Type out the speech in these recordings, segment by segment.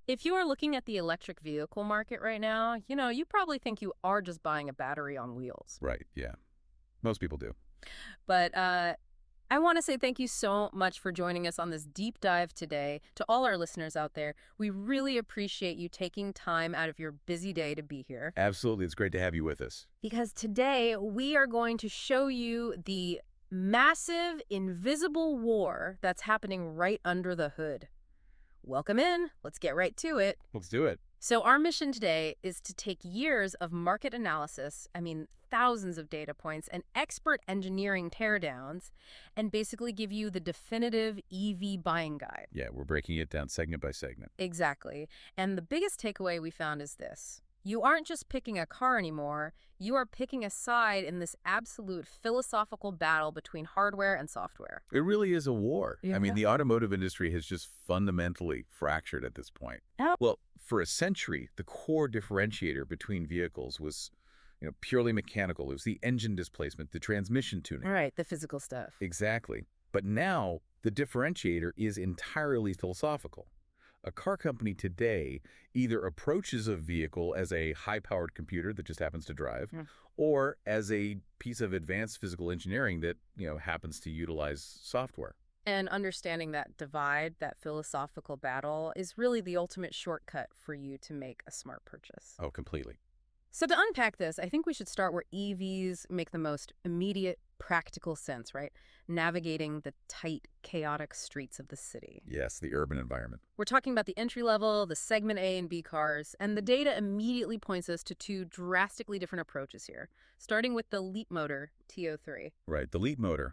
If you are looking at the electric vehicle market right now, you probably think you are just buying a battery on wheels. Right, yeah. Most people do. But I want to say thank you so much for joining us on this deep dive today. To all our listeners out there, we really appreciate you taking time out of your busy day to be here. Absolutely. It's great to have you with us. Because today we are going to show you the massive, invisible war that's happening right under the hood. Welcome in. Let's get right to it. Let's do it. So our mission today is to take years of market analysis, thousands of data points, and expert engineering teardowns, and basically give you the definitive EV buying guide. Yeah, we're breaking it down segment by segment. Exactly. And the biggest takeaway we found is this. You aren't just picking a car anymore, you are picking a side in this absolute philosophical battle between hardware and software. It really is a war. Yeah. I mean, the automotive industry has just fundamentally fractured at this point. Oh. Well, for a century, the core differentiator between vehicles was purely mechanical. It was the engine displacement, the transmission tuning. Right, the physical stuff. Exactly. But now the differentiator is entirely philosophical. A car company today either approaches a vehicle as a high-powered computer that just happens to drive, or as a piece of advanced physical engineering that, happens to utilize software. And understanding that divide, that philosophical battle, is really the ultimate shortcut for you to make a smart purchase. Oh, completely. So to unpack this, I think we should start where EVs make the most immediate, practical sense, right? Navigating the tight, chaotic streets of the city. Yes, the urban environment. We're talking about the entry level, the segment A and B cars, and the data immediately points us to two drastically different approaches here, starting with the Leapmotor T03. Right, the Leapmotor.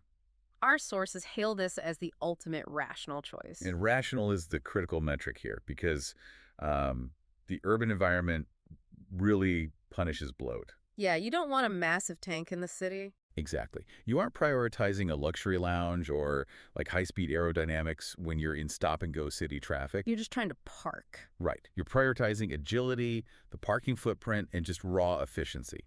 Our sources hail this as the ultimate rational choice. And rational is the critical metric here because the urban environment really punishes bloat. Yeah, you don't want a massive tank in the city. Exactly. You aren't prioritizing a luxury lounge or like high-speed aerodynamics when you're in stop-and-go city traffic. You're just trying to park. Right. You're prioritizing agility, the parking footprint, and just raw efficiency.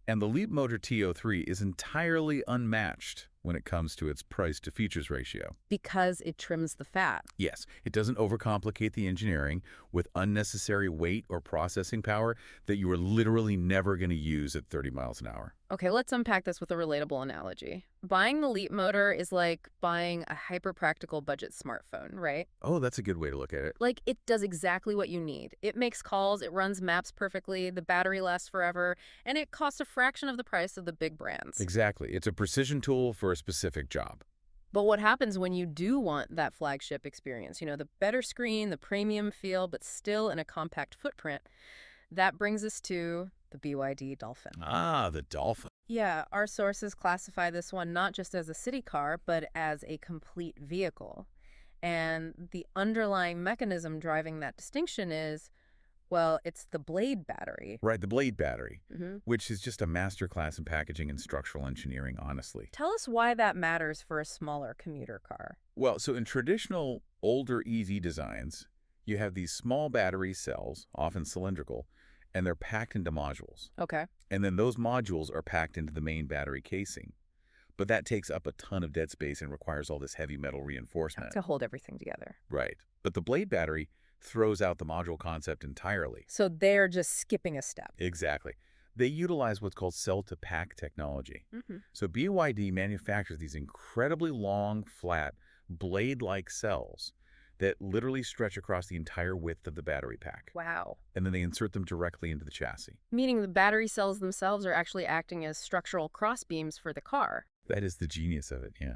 And the Leapmotor T03 is entirely unmatched when it comes to its price-to-features ratio. Because it trims the fat. Yes, it doesn't overcomplicate the engineering with unnecessary weight or processing power that you are literally never going to use at 30 miles an hour. Okay, let's unpack this with a relatable analogy. Buying the Leapmotor is like buying a hyper-practical budget smartphone, right? Oh, that's a good way to look at it. Like, it does exactly what you need. It makes calls, it runs maps perfectly, the battery lasts forever, and it costs a fraction of the price of the big brands. Exactly. It's a precision tool for a specific job. But what happens when you do want that flagship experience? The better screen, the premium feel, but still in a compact footprint. That brings us to the BYD Dolphin. Ah, the Dolphin. Yeah, our sources classify this one not just as a city car, but as a complete vehicle. And the underlying mechanism driving that distinction is, well, it's the Blade battery. Right, the Blade battery, which is just a masterclass in packaging and structural engineering, honestly. Tell us why that matters for a smaller commuter car. Well, so in traditional older EV designs, you have these small battery cells, often cylindrical, and they're packed into modules. Okay. And then those modules are packed into the main battery casing. But that takes up a ton of dead space and requires all this heavy metal reinforcement. To hold everything together. Right. But the Blade battery throws out the module concept entirely. So they're just skipping a step. Exactly. They utilize what's called cell-to-pack technology. So BYD manufactures these incredibly long, flat, blade-like cells that literally stretch across the entire width of the battery pack. Wow. And then they insert them directly into the chassis. Meaning the battery cells themselves are actually acting as structural crossbeams for the car. That is the genius of it, yeah.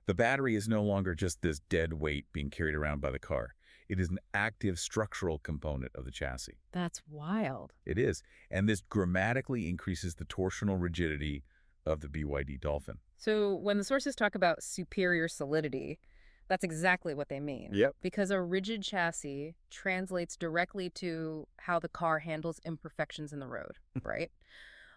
The battery is no longer just this dead weight being carried around by the car. It is an active structural component of the chassis. That's wild. It is. And this dramatically increases the torsional rigidity of the BYD Dolphin. So when the sources talk about superior solidity, that's exactly what they mean. Yep. Because a rigid chassis translates directly to how the car handles imperfections in the road, right?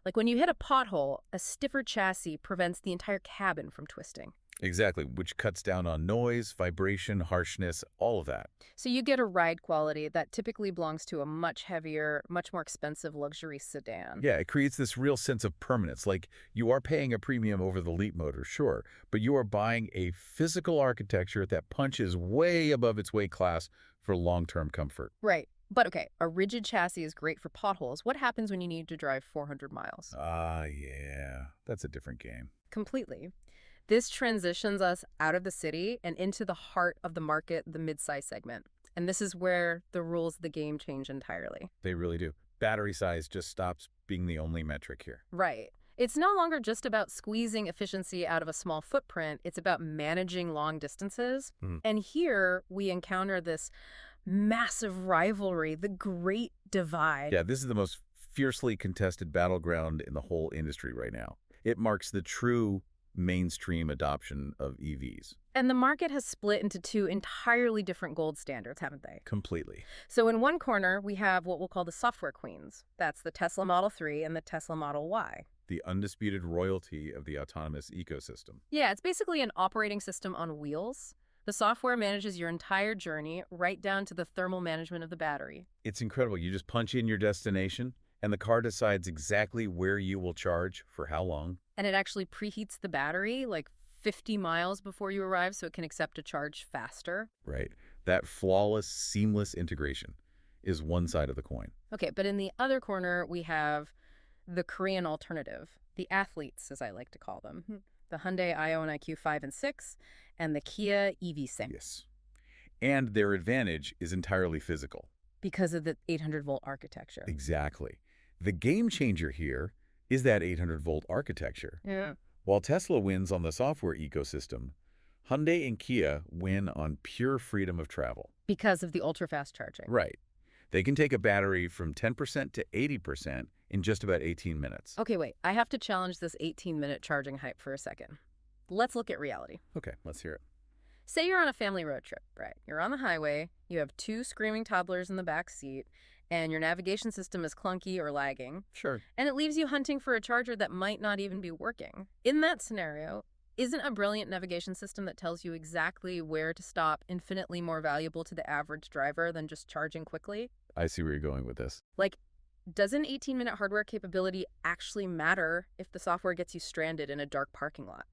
Like when you hit a pothole, a stiffer chassis prevents the entire cabin from twisting. Exactly, which cuts down on noise, vibration, harshness, all of that. So you get a ride quality that typically belongs to a much heavier, much more expensive luxury sedan. Yeah, it creates this real sense of permanence. Like you are paying a premium over the Leapmotor, sure, but you are buying a physical architecture that punches way above its weight class for long-term comfort. Right. But okay, a rigid chassis is great for potholes. What happens when you need to drive 400 miles? Ah, yeah. That's a different game. Completely. This transitions us out of the city and into the heart of the market, the midsize segment. And this is where the rules of the game change entirely. They really do. Battery size just stops being the only metric here. Right. It's no longer just about squeezing efficiency out of a small footprint, it's about managing long distances. Mhm. And here we encounter this massive rivalry, the Great Divide. Yeah, this is the most fiercely contested battleground in the whole industry right now. It marks the true mainstream adoption of EVs. And the market has split into two entirely different gold standards, haven't they? Completely. So in one corner, we have what we'll call the software queens. That's the Tesla Model 3 and the Tesla Model Y. The undisputed royalty of the autonomous ecosystem. Yeah, it's basically an operating system on wheels. The software manages your entire journey, right down to the thermal management of the battery. It's incredible. You just punch in your destination, and the car decides exactly where you will charge for how long. And it actually preheats the battery like 50 miles before you arrive so it can accept a charge faster. Right. That flawless, seamless integration is one side of the coin. Okay, but in the other corner, we have the Korean alternative, the athletes, as I like to call them, the Hyundai Ion IQ 5 and 6, and the Kia EV6. Yes. And their advantage is entirely physical. Because of the 800-volt architecture. Exactly. The game changer here is that 800-volt architecture. Yeah. While Tesla wins on the software ecosystem, Hyundai and Kia win on pure freedom of travel. Because of the ultra-fast charging. Right. They can take a battery from 10% to 80% in just about 18 minutes. Okay, wait. I have to challenge this 18-minute charging hype for a second. Let's look at reality. Okay, let's hear it. Say you're on a family road trip, right? You're on the highway, you have two screaming toddlers in the back seat, and your navigation system is clunky or lagging, Sure. and it leaves you hunting for a charger that might not even be working. In that scenario, isn't a brilliant navigation system that tells you exactly where to stop infinitely more valuable to the average driver than just charging quickly? I see where you're going with this. Like, does an 18-minute hardware capability actually matter if the software gets you stranded in a dark parking lot?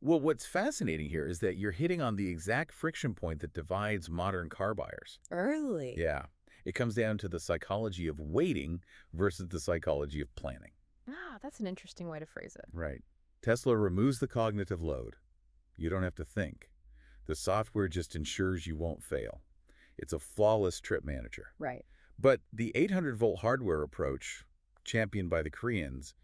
Well, what's fascinating here is that you're hitting on the exact friction point that divides modern car buyers. Early. Yeah. It comes down to the psychology of waiting versus the psychology of planning. Ah, that's an interesting way to phrase it. Right. Tesla removes the cognitive load. You don't have to think. The software just ensures you won't fail. It's a flawless trip manager. Right. But the 800-volt hardware approach, championed by the Koreans,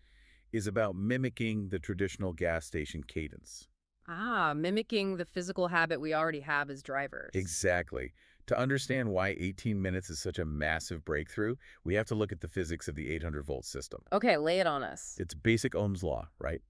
is about mimicking the traditional gas station cadence. Ah, mimicking the physical habit we already have as drivers. Exactly. To understand why 18 minutes is such a massive breakthrough, we have to look at the physics of the 800-volt system. Okay, lay it on us. It's basic Ohm's law, right?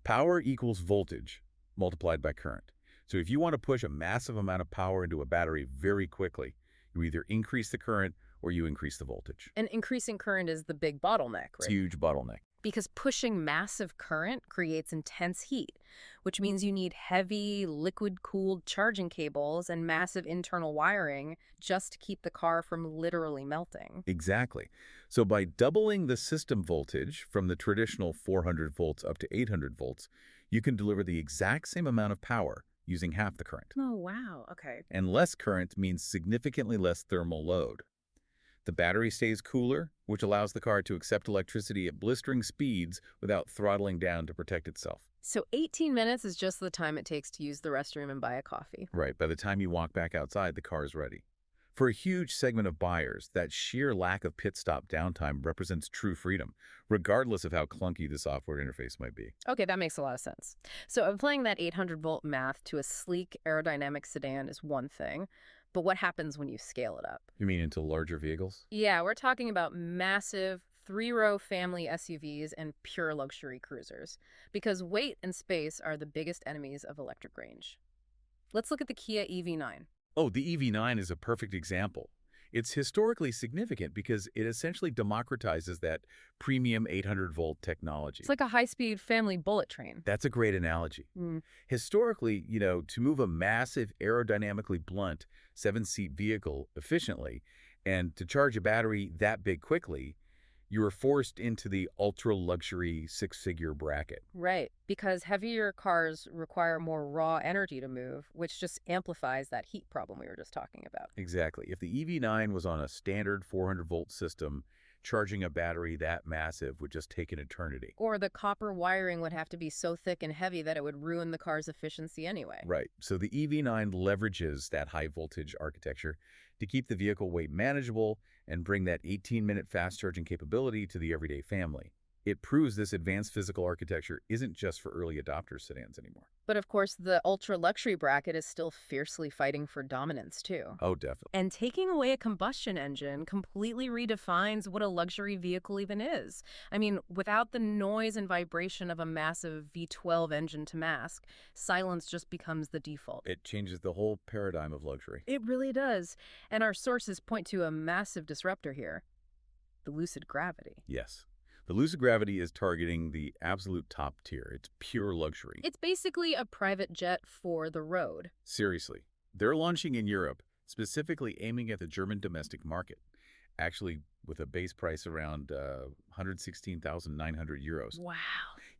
Power equals voltage multiplied by current. So if you want to push a massive amount of power into a battery very quickly, you either increase the current or you increase the voltage. And increasing current is the big bottleneck, It's right? a huge bottleneck. Because pushing massive current creates intense heat, which means you need heavy, liquid-cooled charging cables and massive internal wiring just to keep the car from literally melting. Exactly. So by doubling the system voltage from the traditional 400 volts up to 800 volts, you can deliver the exact same amount of power using half the current. Oh, wow. Okay. And less current means significantly less thermal load. The battery stays cooler, which allows the car to accept electricity at blistering speeds without throttling down to protect itself. So 18 minutes is just the time it takes to use the restroom and buy a coffee. Right, by the time you walk back outside, the car is ready. For a huge segment of buyers, that sheer lack of pit stop downtime represents true freedom, regardless of how clunky the software interface might be. Okay, that makes a lot of sense. So applying that 800-volt math to a sleek aerodynamic sedan is one thing, but what happens when you scale it up? You mean into larger vehicles? Yeah, we're talking about massive three-row family SUVs and pure luxury cruisers, because weight and space are the biggest enemies of electric range. Let's look at the Kia EV9. Oh, the EV9 is a perfect example. It's historically significant because it essentially democratizes that premium 800-volt technology. It's like a high-speed family bullet train. That's a great analogy. Historically, to move a massive, aerodynamically blunt 7-seat vehicle efficiently and to charge a battery that big quickly, You were forced into the ultra-luxury six-figure bracket. Right, because heavier cars require more raw energy to move, which just amplifies that heat problem we were just talking about. Exactly. If the EV9 was on a standard 400-volt system, charging a battery that massive would just take an eternity. Or the copper wiring would have to be so thick and heavy that it would ruin the car's efficiency anyway. Right. So the EV9 leverages that high-voltage architecture to keep the vehicle weight manageable and bring that 18-minute fast charging capability to the everyday family. It proves this advanced physical architecture isn't just for early adopter sedans anymore. But of course, the ultra-luxury bracket is still fiercely fighting for dominance, too. Oh, definitely. And taking away a combustion engine completely redefines what a luxury vehicle even is. I mean, without the noise and vibration of a massive V12 engine to mask, silence just becomes the default. It changes the whole paradigm of luxury. It really does. And our sources point to a massive disruptor here, the lucid gravity. Yes. The Luce Gravity is targeting the absolute top tier. It's pure luxury. It's basically a private jet for the road. Seriously. They're launching in Europe, specifically aiming at the German domestic market, actually with a base price around 116,900 euros. Wow.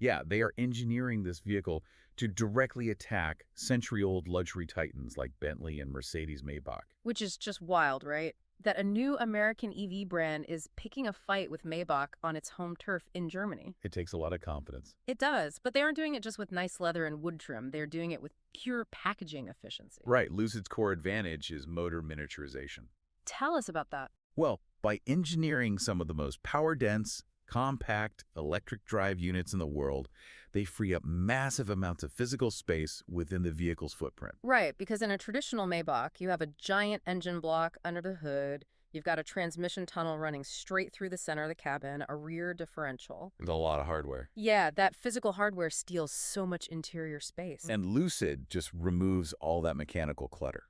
Yeah, they are engineering this vehicle to directly attack century-old luxury titans like Bentley and Mercedes-Maybach. Which is just wild, right? That a new American EV brand is picking a fight with Maybach on its home turf in Germany. It takes a lot of confidence. It does, but they aren't doing it just with nice leather and wood trim. They're doing it with pure packaging efficiency. Right, Lucid's core advantage is motor miniaturization. Tell us about that. Well, by engineering some of the most power-dense, compact electric drive units in the world, they free up massive amounts of physical space within the vehicle's footprint. Right, because in a traditional Maybach, you have a giant engine block under the hood, you've got a transmission tunnel running straight through the center of the cabin, a rear differential. With a lot of hardware. Yeah, that physical hardware steals so much interior space. And Lucid just removes all that mechanical clutter.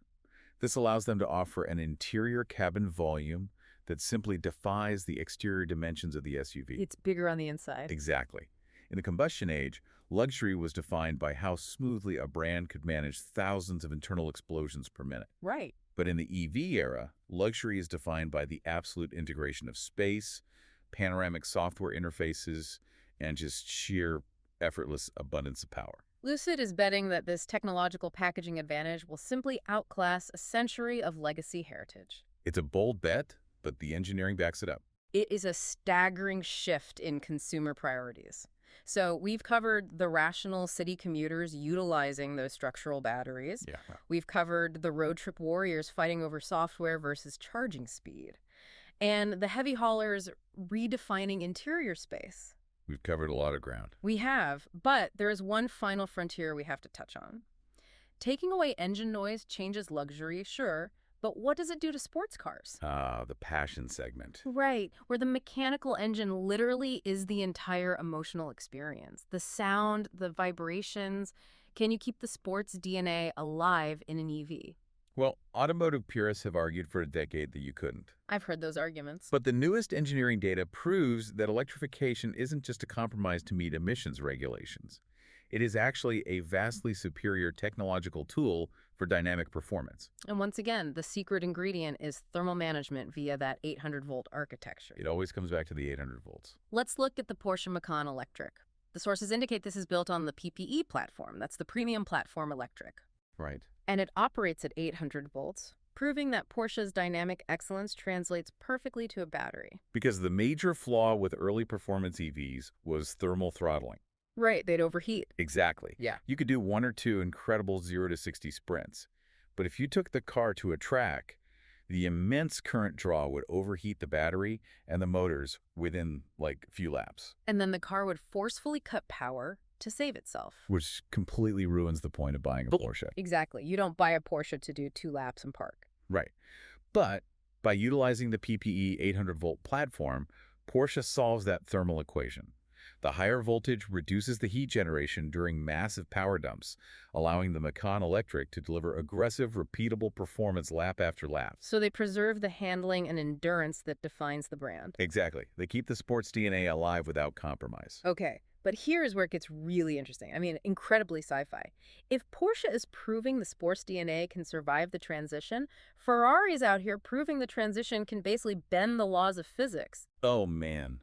This allows them to offer an interior cabin volume that simply defies the exterior dimensions of the SUV. It's bigger on the inside. Exactly. In the combustion age, luxury was defined by how smoothly a brand could manage thousands of internal explosions per minute. Right. But in the EV era, luxury is defined by the absolute integration of space, panoramic software interfaces, and just sheer effortless abundance of power. Lucid is betting that this technological packaging advantage will simply outclass a century of legacy heritage. It's a bold bet, but the engineering backs it up. It is a staggering shift in consumer priorities. So we've covered the rational city commuters utilizing those structural batteries. Yeah. We've covered the road trip warriors fighting over software versus charging speed. And the heavy haulers redefining interior space. We've covered a lot of ground. We have, but there is one final frontier we have to touch on. Taking away engine noise changes luxury, sure, but what does it do to sports cars? The passion segment. Right, where the mechanical engine literally is the entire emotional experience. The sound, the vibrations. Can you keep the sports DNA alive in an EV? Well, automotive purists have argued for a decade that you couldn't. I've heard those arguments. But the newest engineering data proves that electrification isn't just a compromise to meet emissions regulations. It is actually a vastly superior technological tool for dynamic performance. And once again, the secret ingredient is thermal management via that 800-volt architecture. It always comes back to the 800 volts. Let's look at the Porsche Macan electric. The sources indicate this is built on the PPE platform. That's the premium platform electric. Right. And it operates at 800 volts, proving that Porsche's dynamic excellence translates perfectly to a battery. Because the major flaw with early performance EVs was thermal throttling. Right, they'd overheat. Exactly. Yeah. You could do one or two incredible 0 to 60 sprints. But if you took the car to a track, the immense current draw would overheat the battery and the motors within, like, a few laps. And then the car would forcefully cut power to save itself. Which completely ruins the point of buying a Porsche. Exactly. You don't buy a Porsche to do 2 laps and park. Right. But by utilizing the PPE 800-volt platform, Porsche solves that thermal equation. The higher voltage reduces the heat generation during massive power dumps, allowing the Macan Electric to deliver aggressive, repeatable performance lap after lap. So they preserve the handling and endurance that defines the brand. Exactly. They keep the sports DNA alive without compromise. Okay, but here's where it gets really interesting. I mean, incredibly sci-fi. If Porsche is proving the sports DNA can survive the transition, Ferrari's out here proving the transition can basically bend the laws of physics. Oh, man.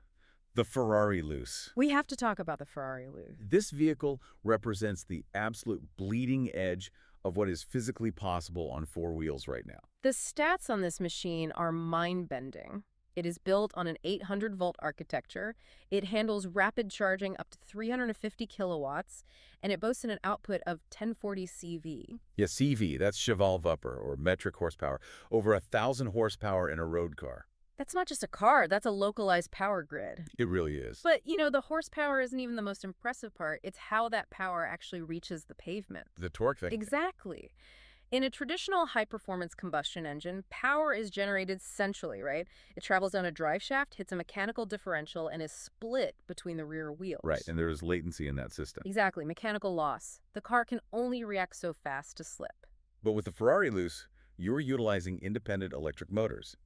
The Ferrari Luce. We have to talk about the Ferrari Luce. This vehicle represents the absolute bleeding edge of what is physically possible on four wheels right now. The stats on this machine are mind-bending. It is built on an 800-volt architecture. It handles rapid charging up to 350 kilowatts, and it boasts an output of 1040 CV. Yeah, CV, that's cheval-Wupper, or metric horsepower. Over 1,000 horsepower in a road car. That's not just a car, that's a localized power grid. It really is. But, the horsepower isn't even the most impressive part. It's how that power actually reaches the pavement. The torque thing. Exactly. In a traditional high-performance combustion engine, power is generated centrally, right? It travels down a drive shaft, hits a mechanical differential, and is split between the rear wheels. Right, and there's latency in that system. Exactly, mechanical loss. The car can only react so fast to slip. But with the Ferrari Luce, you're utilizing independent electric motors.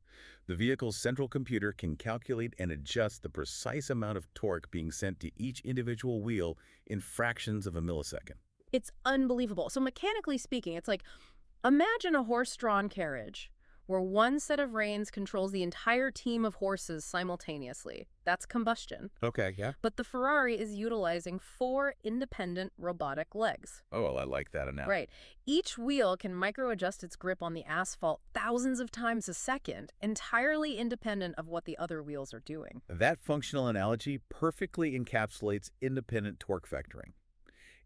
The vehicle's central computer can calculate and adjust the precise amount of torque being sent to each individual wheel in fractions of a millisecond. It's unbelievable. So mechanically speaking, it's like, imagine a horse-drawn carriage where one set of reins controls the entire team of horses simultaneously. That's combustion. Okay, yeah. But the Ferrari is utilizing 4 independent robotic legs. Oh, well, I like that analogy. Right. Each wheel can micro-adjust its grip on the asphalt thousands of times a second, entirely independent of what the other wheels are doing. That functional analogy perfectly encapsulates independent torque vectoring.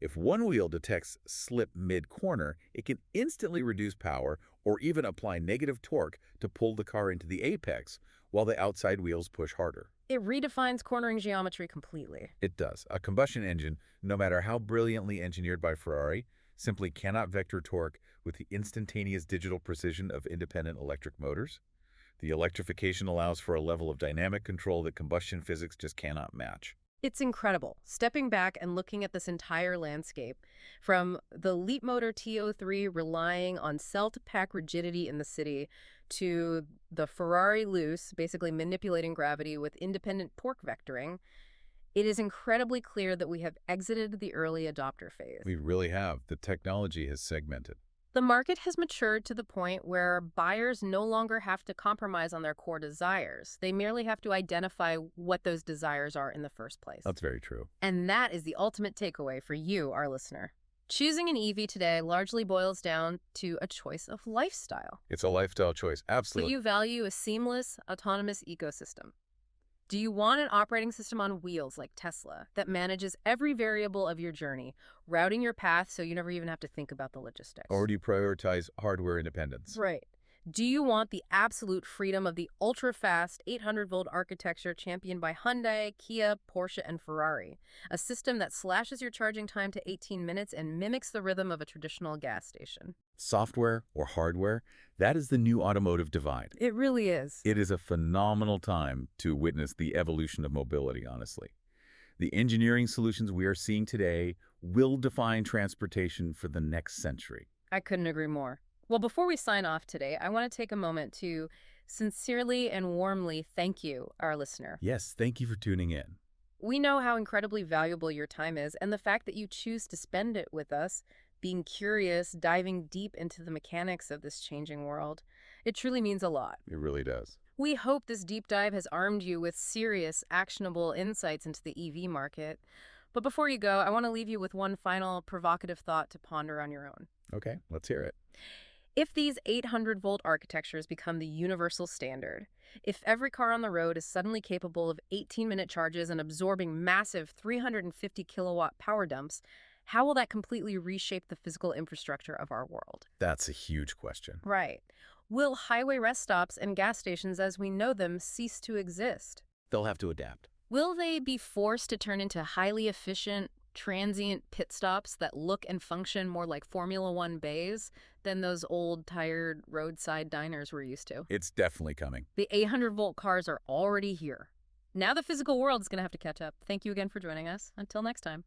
If one wheel detects slip mid-corner, it can instantly reduce power or even apply negative torque to pull the car into the apex while the outside wheels push harder. It redefines cornering geometry completely. It does. A combustion engine, no matter how brilliantly engineered by Ferrari, simply cannot vector torque with the instantaneous digital precision of independent electric motors. The electrification allows for a level of dynamic control that combustion physics just cannot match. It's incredible. Stepping back and looking at this entire landscape, from the Leapmotor T03 relying on cell-to-pack rigidity in the city to the Ferrari Luce basically manipulating gravity with independent torque vectoring, it is incredibly clear that we have exited the early adopter phase. We really have. The technology has segmented. The market has matured to the point where buyers no longer have to compromise on their core desires. They merely have to identify what those desires are in the first place. That's very true. And that is the ultimate takeaway for you, our listener. Choosing an EV today largely boils down to a choice of lifestyle. It's a lifestyle choice, Do absolutely. you value a seamless, autonomous ecosystem? Do you want an operating system on wheels like Tesla that manages every variable of your journey, routing your path so you never even have to think about the logistics? Or do you prioritize hardware independence? Right. Do you want the absolute freedom of the ultra-fast 800-volt architecture championed by Hyundai, Kia, Porsche, and Ferrari? A system that slashes your charging time to 18 minutes and mimics the rhythm of a traditional gas station. Software or hardware, that is the new automotive divide. It really is. It is a phenomenal time to witness the evolution of mobility, honestly. The engineering solutions we are seeing today will define transportation for the next century. I couldn't agree more. Well, before we sign off today, I want to take a moment to sincerely and warmly thank you, our listener. Yes, thank you for tuning in. We know how incredibly valuable your time is, and the fact that you choose to spend it with us, being curious, diving deep into the mechanics of this changing world, it truly means a lot. It really does. We hope this deep dive has armed you with serious, actionable insights into the EV market. But before you go, I want to leave you with one final provocative thought to ponder on your own. Okay, let's hear it. If these 800-volt architectures become the universal standard, if every car on the road is suddenly capable of 18-minute charges and absorbing massive 350-kilowatt power dumps, how will that completely reshape the physical infrastructure of our world? That's a huge question. Right. Will highway rest stops and gas stations as we know them cease to exist? They'll have to adapt. Will they be forced to turn into highly efficient, transient pit stops that look and function more like Formula One bays than those old, tired roadside diners we're used to? It's definitely coming. The 800-volt cars are already here. Now the physical world is going to have to catch up. Thank you again for joining us. Until next time.